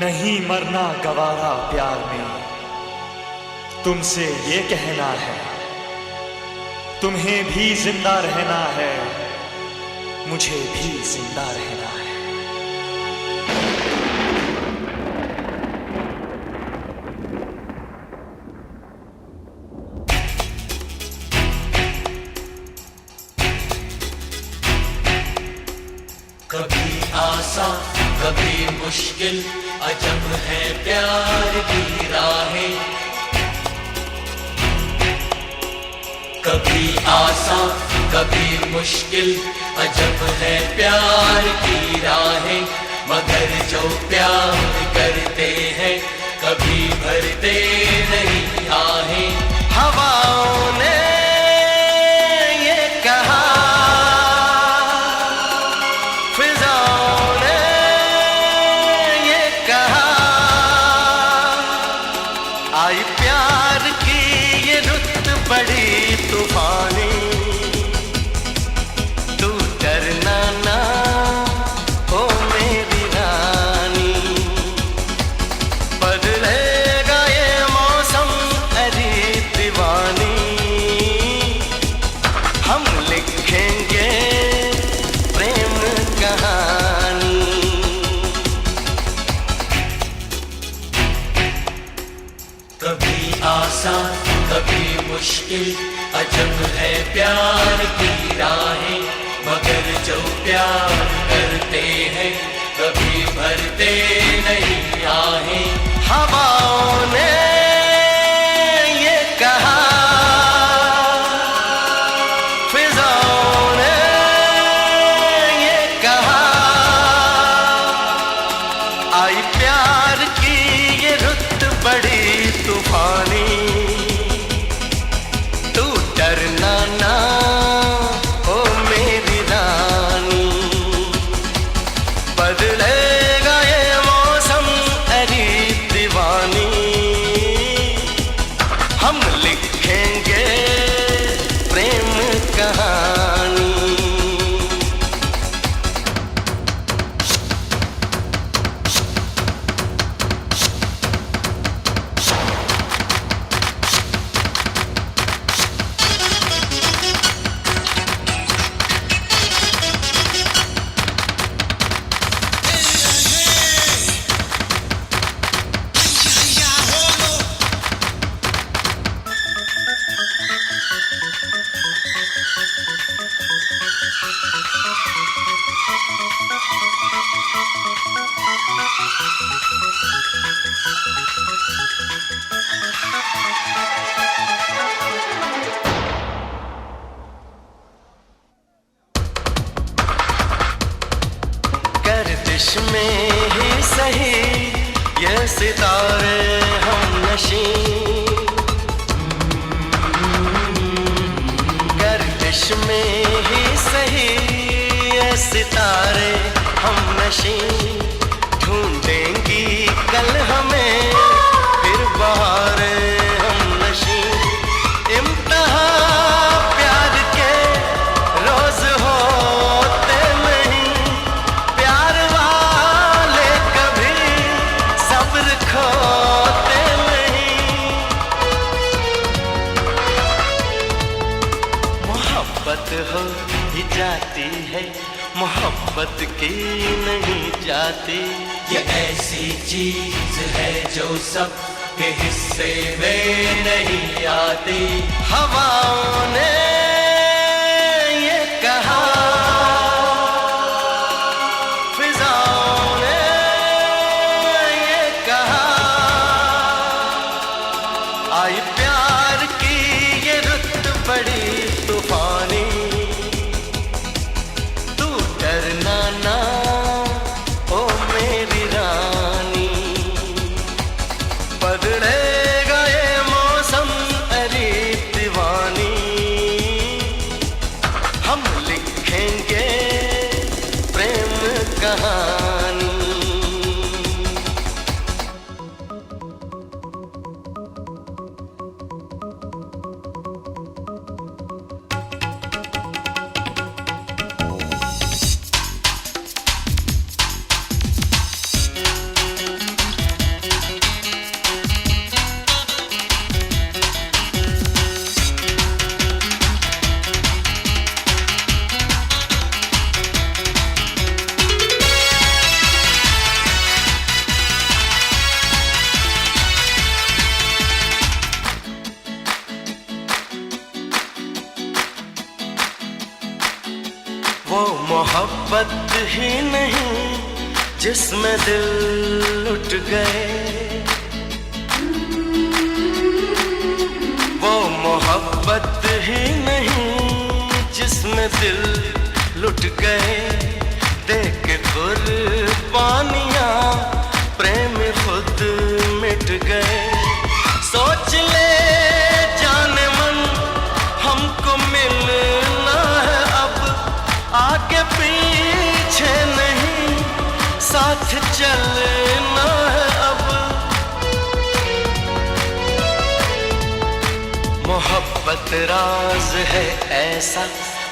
नहीं मरना गवारा प्यार में, तुमसे ये कहना है, तुम्हें भी जिंदा रहना है, मुझे भी जिंदा रहना है। कभी आसान कभी मुश्किल, अजब है प्यार की राहें। कभी आसान कभी मुश्किल, अजब है प्यार की राहें। मगर जो प्यार करते हैं कभी भरते नहीं आहें। हवाओं ने आई प्यार की ये रुत बड़ी तूफानी, तू डरना ना ओ मेरी रानी। बदलेगा ये मौसम अरे दीवानी, हम लिखेंगे प्रेम कहानी। कभी आसान कभी मुश्किल, अजब है प्यार की राहें। मगर जो प्यार करते हैं कभी भरते नहीं आहें। हवाओं ने ये कहा, फिजाओं ने ये कहा, आई प्यार की ये रुत बड़ी तूफानी, तू डरना ना ओ मेरी रानी। बदलेगा ये मौसम अरे दीवानी, हम लिखेंगे प्रेम कहानी। गर्दिश में ही सही ये सितारे हम नशी, गर्दिश में ही सही ये सितारे हम नशी। ढूंढेंगी कल हमें फिर बहारे हम नशी। इम्तिहा प्यार के रोज होते नहीं, प्यार वाले कभी सब्र खोते नहीं। मोहब्बत हो ही जाती है, मोहब्बत की नहीं जाती। ये ऐसी चीज है जो सब के हिस्से में नहीं आती। हवाओं ने ये कहा, फिजाओं ने ये कहा, आई प्यार की ये रुत बड़ी तूफानी, तू डरना ना ओ मेरी रानी। बदलेगा ये मौसम अरे दीवानी, वो मोहब्बत ही नहीं जिसमें दिल लुट गए, वो मोहब्बत ही नहीं जिसमें दिल लुट गए। देख के कुर्बानियां प्रेम खुद मिट गए। सोच ले जाने मन हमको मिलना है अब, आगे पीछे नहीं साथ चलना है अब। मोहब्बत राज है ऐसा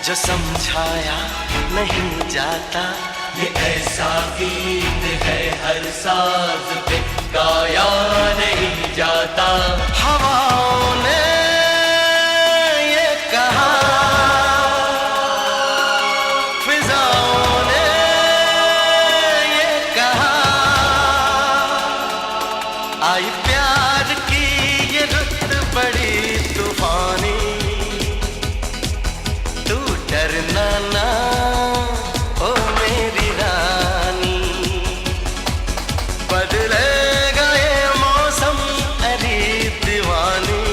जो समझाया नहीं जाता, ये ऐसा गीत है हर साज पे गाया नहीं जाता। हवाओं ने ये कहा, फिजाओं ने ये कहा, आई प्यार की ये रुत बड़ी तूफानी। तू डरना ना ओ मेरी रानी, बदलेगा ये मौसम अरे दीवानी।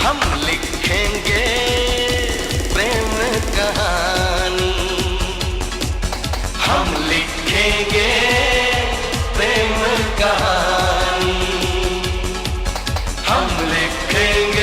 हम लिखेंगे प्रेम कहानी, हम लिखेंगे प्रेम कहानी, हम लिखेंगे